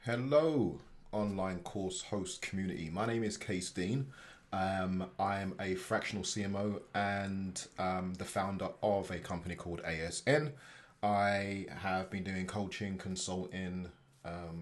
Hello, online course host community. My name is Case Dean. I'm a fractional CMO and the founder of a company called ASN. I have been doing coaching, consulting,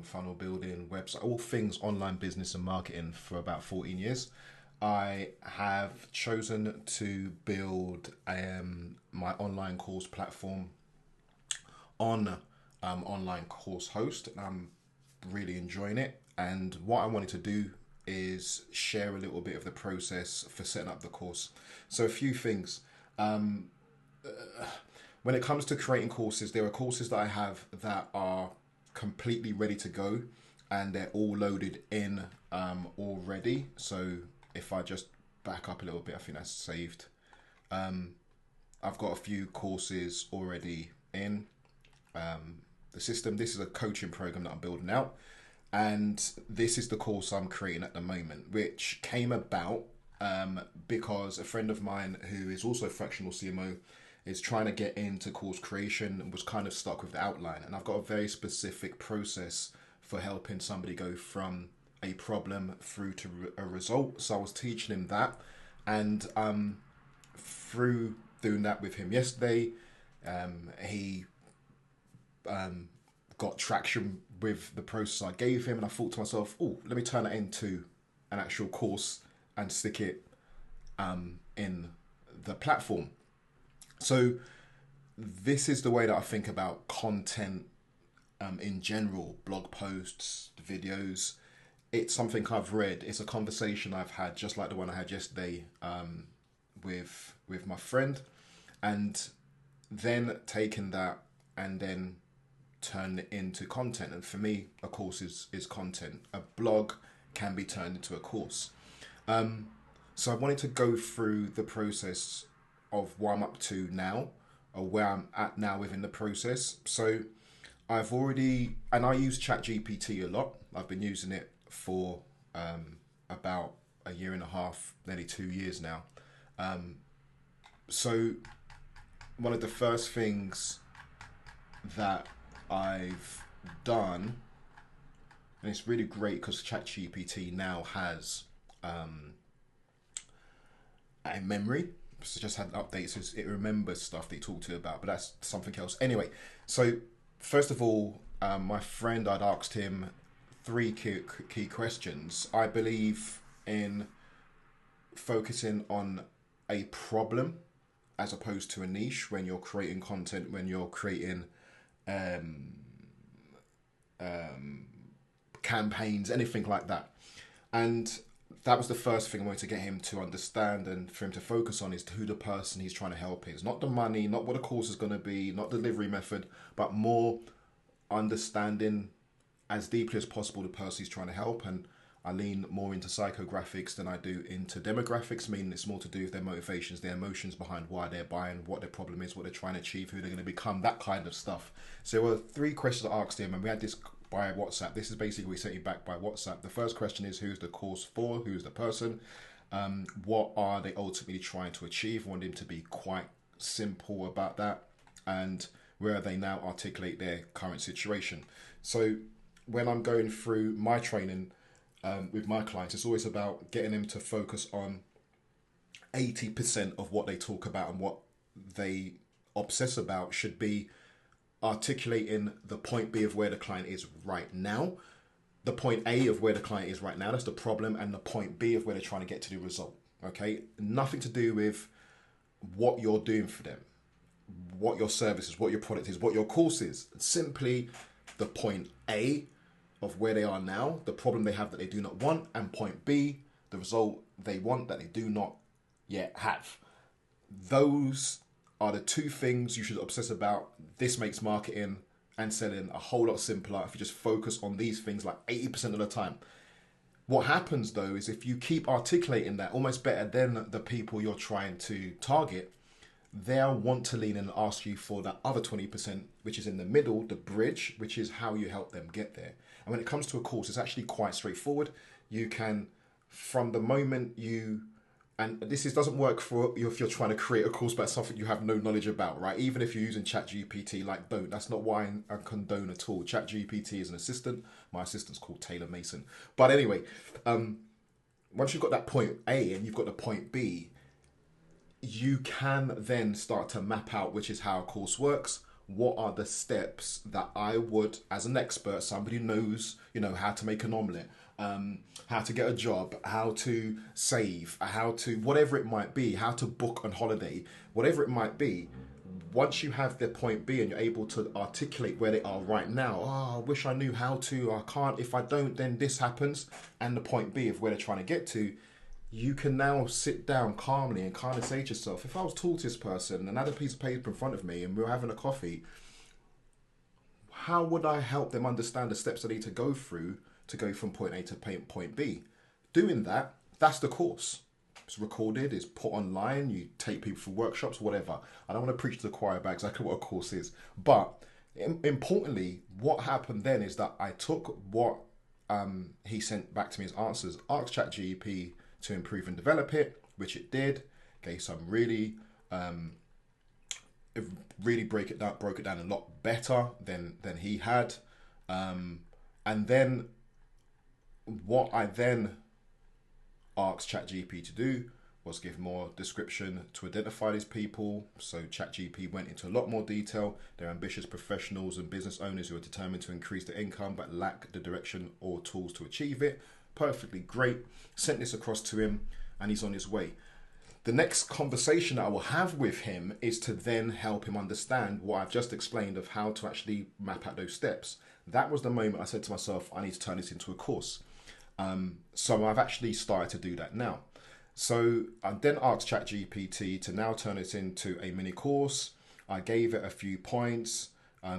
funnel building, website, all things online business and marketing for about 14 years. I have chosen to build my online course platform on online course host. I'm really enjoying it, and what I wanted to do is share a little bit of the process for setting up the course. So a few things. When it comes to creating courses, there are courses that I have that are completely ready to go and they're all loaded in already. So if I just back up a little bit, I think that's saved. I've got a few courses already in the system. This is a coaching program that I'm building out, and this is the course I'm creating at the moment, which came about because a friend of mine who is also a fractional CMO is trying to get into course creation and was kind of stuck with the outline. And I've got a very specific process for helping somebody go from a problem through to a result. So I was teaching him that, and through doing that with him yesterday, he got traction with the process I gave him, and I thought to myself, oh, let me turn it into an actual course and stick it in the platform. So this is the way that I think about content in general, blog posts, videos. It's something I've read. It's a conversation I've had, just like the one I had yesterday with my friend, and then taking that and then turn it into content. And for me, a course is content. A blog can be turned into a course. So I wanted to go through the process of what I'm up to now, or where I'm at now within the process. So I've already, and I use ChatGPT a lot. I've been using it for about a year and a half, nearly 2 years now. So one of the first things that I've done, and it's really great because ChatGPT now has a memory. So just had updates, so it remembers stuff they talked to you about, but that's something else. Anyway, so first of all, my friend, I'd asked him three key questions. I believe in focusing on a problem as opposed to a niche when you're creating content, when you're creating campaigns, anything like that. And that was the first thing I wanted to get him to understand and for him to focus on, is who the person he's trying to help is. Not the money, not what the course is going to be, not delivery method, but more understanding as deeply as possible the person he's trying to help. And I lean more into psychographics than I do into demographics, meaning it's more to do with their motivations, their emotions behind why they're buying, what their problem is, what they're trying to achieve, who they're going to become, that kind of stuff. So there were three questions I asked him, and we had this by WhatsApp. This is basically, we sent you back by WhatsApp. The first question is, who's the course for? Who's the person? What are they ultimately trying to achieve? I want him to be quite simple about that. And where they now articulate their current situation. So when I'm going through my training with my clients, it's always about getting them to focus on 80% of what they talk about, and what they obsess about should be articulating the point B of where the client is right now, the point A of where the client is right now, that's the problem, and the point B of where they're trying to get to the result. Okay, nothing to do with what you're doing for them, what your service is, what your product is, what your course is. Simply the point A of where they are now, the problem they have that they do not want, and point B, the result they want that they do not yet have. Those are the two things you should obsess about. This makes marketing and selling a whole lot simpler if you just focus on these things like 80% of the time. What happens though is, if you keep articulating that almost better than the people you're trying to target, they'll want to lean in and ask you for that other 20%, which is in the middle, the bridge, which is how you help them get there. And when it comes to a course, it's actually quite straightforward. You can, from the moment you and doesn't work for you if you're trying to create a course about something you have no knowledge about, right? Even if you're using ChatGPT, like, don't. That's not why I condone at all. ChatGPT is an assistant. My assistant's called Taylor Mason. But anyway, once you've got that point A and you've got the point B, you can then start to map out, which is how a course works. What are the steps that I would, as an expert, somebody who knows, how to make an omelette, how to get a job, how to save, how to, whatever it might be, how to book on holiday, whatever it might be. Once you have the point B and you're able to articulate where they are right now, I wish I knew how to, I can't, if I don't, then this happens, and the point B of where they're trying to get to, you can now sit down calmly and kind of say to yourself, if I was talking to this person and had a piece of paper in front of me and we were having a coffee, how would I help them understand the steps they need to go through to go from point A to point B? Doing that, that's the course. It's recorded, it's put online, you take people for workshops, whatever. I don't want to preach to the choir about exactly what a course is. But importantly, what happened then is that I took what he sent back to me as answers, asked ChatGPT to improve and develop it, which it did. Gave some really broke it down a lot better than he had. And then what I then asked ChatGPT to do was give more description to identify these people. So ChatGPT went into a lot more detail. They're ambitious professionals and business owners who are determined to increase their income but lack the direction or tools to achieve it. Perfectly great. Sent this across to him and he's on his way. The next conversation that I will have with him is to then help him understand what I've just explained of how to actually map out those steps. That was the moment I said to myself, I need to turn this into a course. So I've actually started to do that now. So I then asked ChatGPT to now turn it into a mini course. I gave it a few points.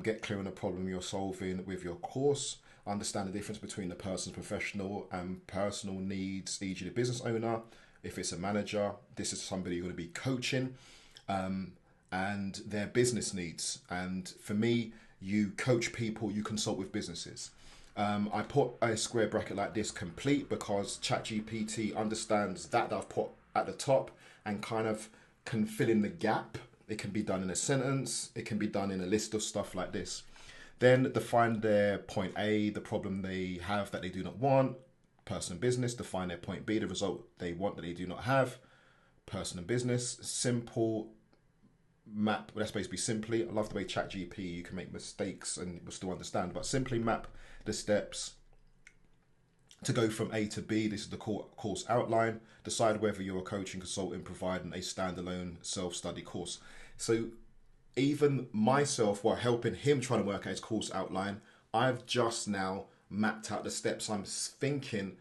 Get clear on the problem you're solving with your course. Understand the difference between the person's professional and personal needs, e.g. the business owner. If it's a manager, this is somebody you're going to be coaching, and their business needs. And for me, you coach people, you consult with businesses. I put a square bracket like this, complete, because ChatGPT understands that I've put at the top and kind of can fill in the gap. It can be done in a sentence. It can be done in a list of stuff like this. Then define their point A, the problem they have that they do not want. Person and business, define their point B, the result they want that they do not have. Person and business, simple map. Well, that's basically simply. I love the way ChatGPT, you can make mistakes and you'll still understand, but simply map the steps to go from A to B. This is the course outline. Decide whether you're a coaching consultant providing a standalone self-study course. So even myself, while helping him trying to work out his course outline, I've just now mapped out the steps I'm thinking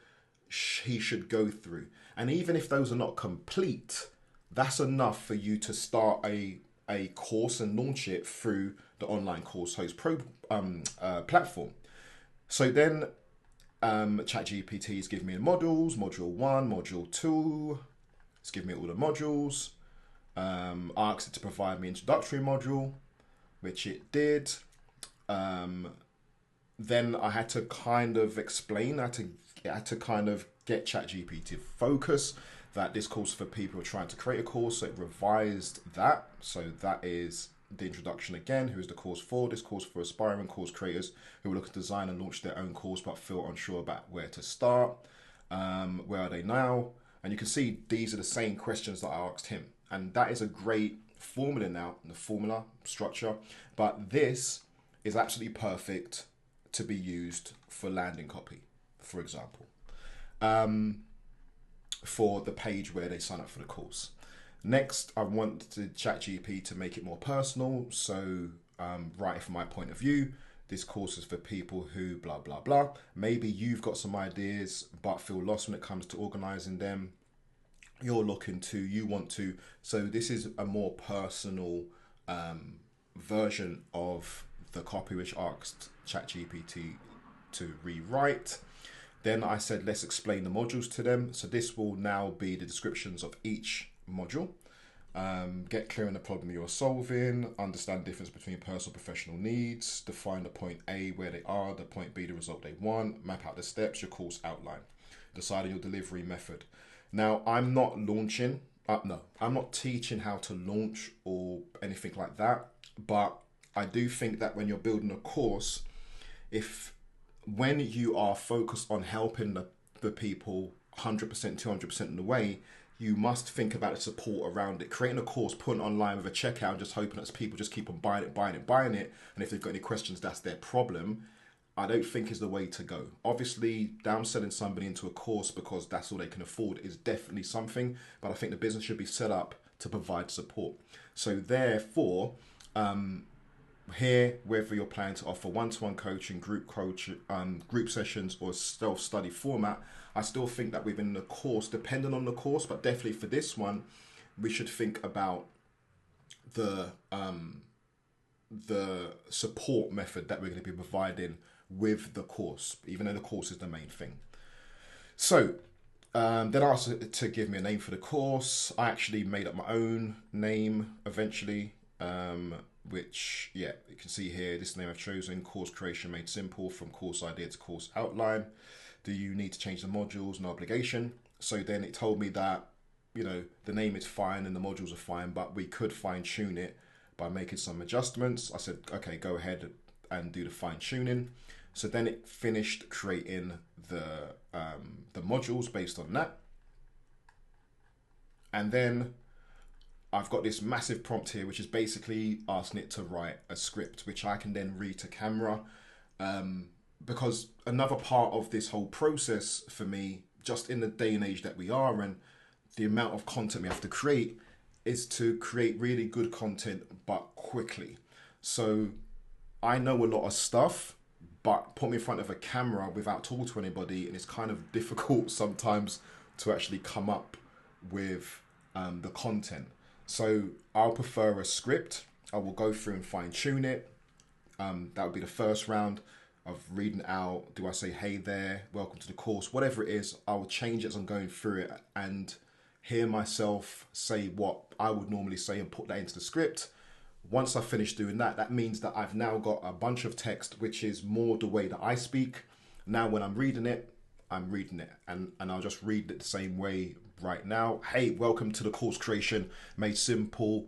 he should go through. And even if those are not complete, that's enough for you to start a course and launch it through the online course host platform. So then ChatGPT is giving me the modules, module 1, module 2. It's giving me all the modules. I asked it to provide me introductory module, which it did. Then I had to kind of explain, I had to kind of get ChatGPT to focus that this course for people who are trying to create a course. So it revised that. So that is the introduction again. Who is the course for? This course for aspiring course creators who are looking to design and launch their own course but feel unsure about where to start. Where are they now? And you can see these are the same questions that I asked him. And that is a great formula now, the formula structure. But this is absolutely perfect to be used for landing copy, for example, for the page where they sign up for the course. Next, I want the ChatGPT to make it more personal. So writing from my point of view, this course is for people who blah, blah, blah. Maybe you've got some ideas, but feel lost when it comes to organizing them. You're looking to, you want to. So this is a more personal version of the copy which asked ChatGPT to rewrite. Then I said, let's explain the modules to them. So this will now be the descriptions of each module. Get clear on the problem you're solving, understand the difference between personal and professional needs, define the point A where they are, the point B the result they want, map out the steps, your course outline, decide on your delivery method. Now, I'm not launching, no, I'm not teaching how to launch or anything like that. But I do think that when you're building a course, if when you are focused on helping the people 100%, 200% in the way, you must think about the support around it. Creating a course, putting it online with a checkout, just hoping that people just keep on buying it, buying it, buying it. And if they've got any questions, that's their problem. I don't think is the way to go. Obviously, downselling somebody into a course because that's all they can afford is definitely something, but I think the business should be set up to provide support. So therefore, here, whether you're planning to offer one-to-one coaching, group sessions, or self-study format, I still think that within the course, depending on the course, but definitely for this one, we should think about the support method that we're going to be providing with the course, even though the course is the main thing. So then I asked to give me a name for the course. I actually made up my own name eventually, which, yeah, you can see here, this name I've chosen, Course Creation Made Simple, from course idea to course outline. Do you need to change the modules? No obligation. So then it told me that, you know, the name is fine and the modules are fine, but we could fine tune it by making some adjustments. I said, okay, go ahead and do the fine tuning. So then it finished creating the modules based on that. And then I've got this massive prompt here, which is basically asking it to write a script, which I can then read to camera. Because another part of this whole process for me, just in the day and age that we are and the amount of content we have to create, is to create really good content, but quickly. So I know a lot of stuff, but put me in front of a camera without talking to anybody, and it's kind of difficult sometimes to actually come up with the content. So I'll prefer a script. I will go through and fine tune it. That would be the first round of reading out. Do I say, hey there, welcome to the course? Whatever it is, I'll change it as I'm going through it and hear myself say what I would normally say and put that into the script. Once I finish doing that, that means that I've now got a bunch of text, which is more the way that I speak. Now, when I'm reading it, and I'll just read it the same way right now. Hey, welcome to the Course Creation Made Simple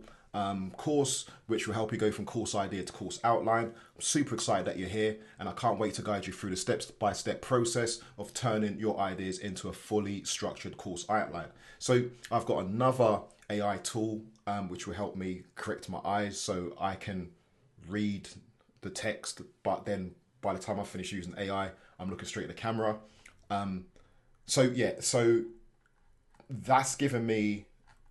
course, which will help you go from course idea to course outline. I'm super excited that you're here, and I can't wait to guide you through the step-by-step process of turning your ideas into a fully structured course outline. So I've got another AI tool which will help me correct my eyes so I can read the text, but then by the time I finish using AI, I'm looking straight at the camera. So that's given me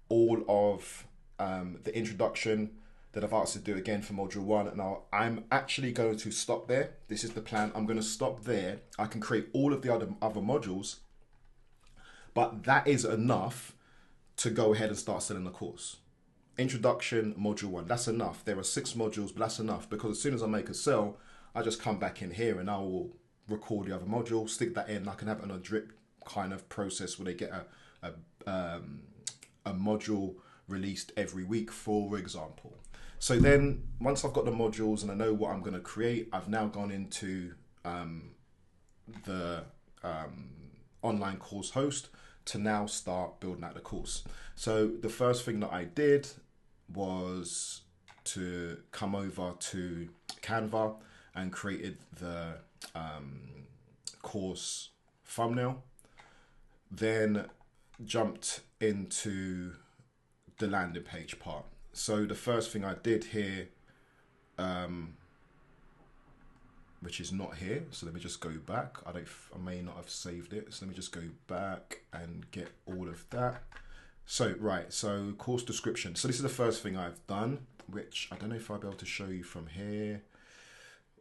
all of the introduction that I've asked to do again for module 1. And now I'm actually going to stop there. This is the plan. I'm going to stop there. I can create all of the other modules, but that is enough to go ahead and start selling the course. Introduction, module 1, that's enough. There are 6 modules, but that's enough, because as soon as I make a sale, I just come back in here and I will record the other module, stick that in. I can have it on a drip kind of process where they get a module released every week, for example. So then once I've got the modules and I know what I'm going to create, I've now gone into the online course host to now start building out the course. So the first thing that I did was to come over to Canva and created the course thumbnail, then jumped into the landing page part. So the first thing I did here, which is not here, so let me just go back. I may not have saved it, so let me just go back and get all of that. So right, so course description. So this is the first thing I've done, which I don't know if I'll be able to show you from here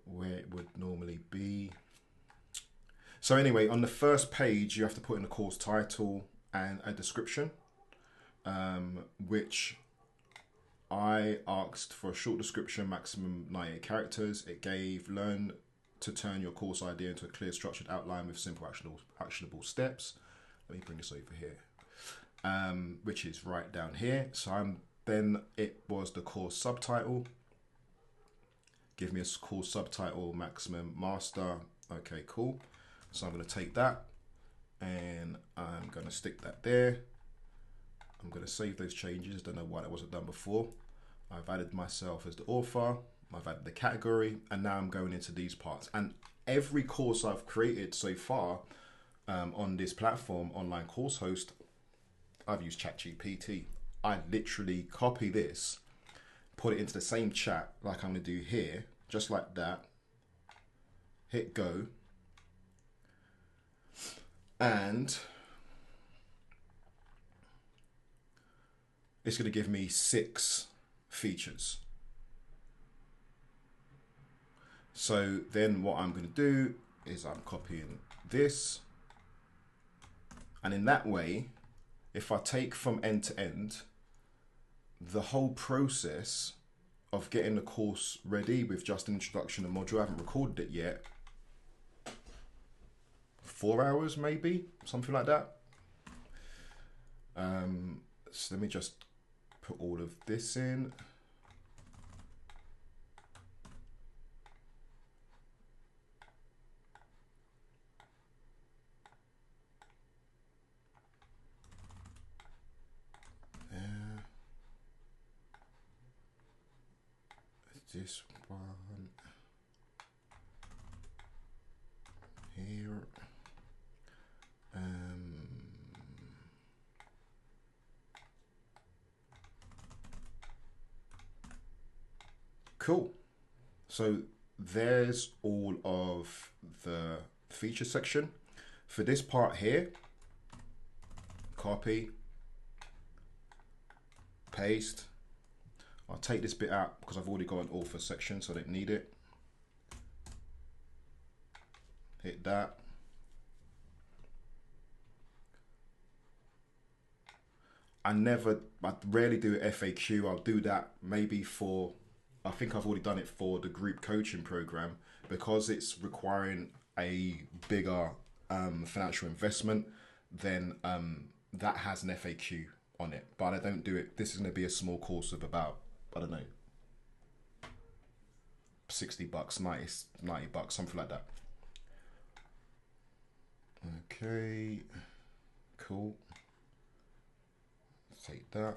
where it would normally be. So anyway, on the first page, you have to put in the course title and a description, which I asked for a short description, maximum 98 characters. It gave learn to turn your course idea into a clear structured outline with simple actionable steps. Let me bring this over here, which is right down here. So then it was the course subtitle. Give me a course subtitle, maximum master. Okay, cool. So I'm going to take that. and I'm going to stick that there. I'm going to save those changes. Don't know why that wasn't done before. I've added myself as the author. I've added the category, and now I'm going into these parts. And every course I've created so far on this platform, online course host, I've used ChatGPT. I literally copy this, put it into the same chat like I'm going to do here, just like that. Hit go. And it's going to give me 6 features. So then what I'm going to do is I'm copying this. And in that way, if I take from end to end, the whole process of getting the course ready with just an introduction and module, I haven't recorded it yet, 4 hours maybe, something like that. So let me just put all of this in. This one here. Cool. So there's all of the feature section. For this part here, copy, paste. I'll take this bit out because I've already got an author section, so I don't need it. Hit that. I rarely do FAQ. I'll do that maybe for, I think I've already done it for the group coaching program, because it's requiring a bigger financial investment. Then that has an FAQ on it, but I don't do it. This is going to be a small course of about, I don't know, $60, 90 bucks, something like that. Okay, cool. Take that.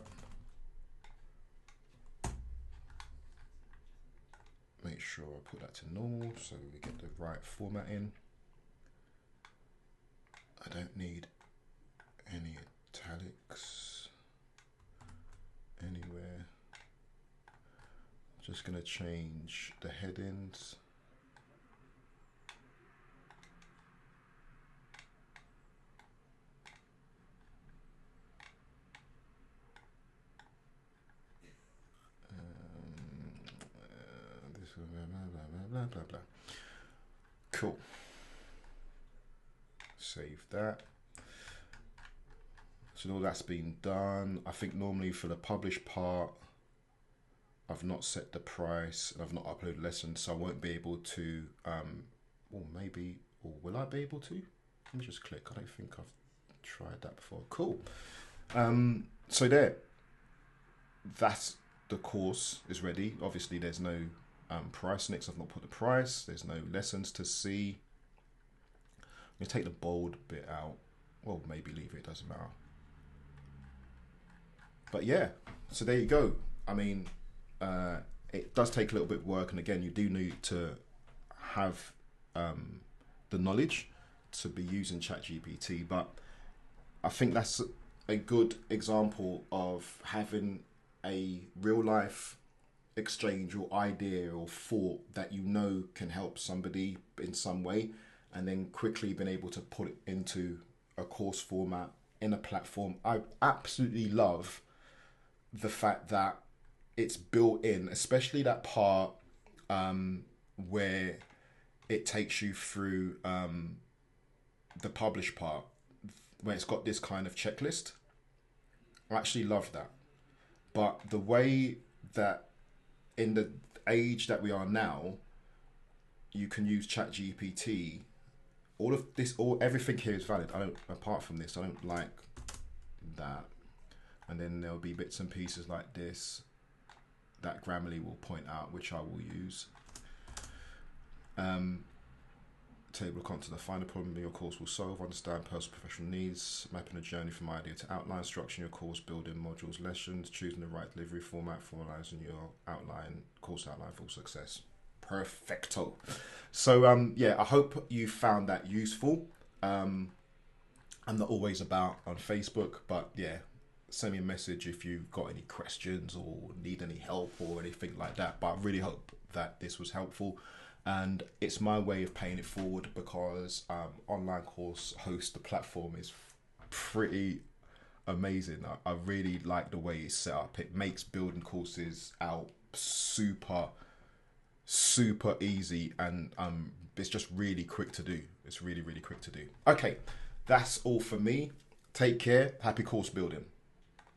Make sure I put that to normal so we get the right format in. I don't need any italics anywhere. Just gonna change the headings. This one, blah, blah, blah. Cool. Save that. So all that's been done. I think normally for the publish part, I've not set the price and I've not uploaded lessons, so I won't be able to, or maybe, or will I be able to? Let me just click. I don't think I've tried that before. Cool. So there, that's the course is ready. Obviously there's no price next. I've not put the price. There's no lessons to see. I'm gonna take the bold bit out. Well, maybe leave it, doesn't matter. But yeah, so there you go. I mean, it does take a little bit of work, and again, you do need to have the knowledge to be using ChatGPT. But I think that's a good example of having a real life exchange or idea or thought that you know can help somebody in some way, and then quickly being able to put it into a course format in a platform. I absolutely love the fact that it's built in, especially that part where it takes you through the publish part, where it's got this kind of checklist. I actually love that. But the way that in the age that we are now, you can use ChatGPT, all of this, everything here is valid. Apart from this, I don't like that. And then there'll be bits and pieces like this that Grammarly will point out, which I will use. table of content to find a problem your course will solve, understand personal professional needs, mapping a journey from idea to outline, structuring your course, building modules, lessons, choosing the right delivery format, formalizing your outline, course outline for success. Perfecto. So yeah, I hope you found that useful. I'm not always about on Facebook, but yeah, send me a message if you've got any questions or need any help or anything like that. But I really hope that this was helpful, and it's my way of paying it forward, because online course host, the platform is pretty amazing. I really like the way it's set up. It makes building courses out super easy, and it's just really quick to do. It's really quick to do. Okay, that's all for me. Take care. Happy course building.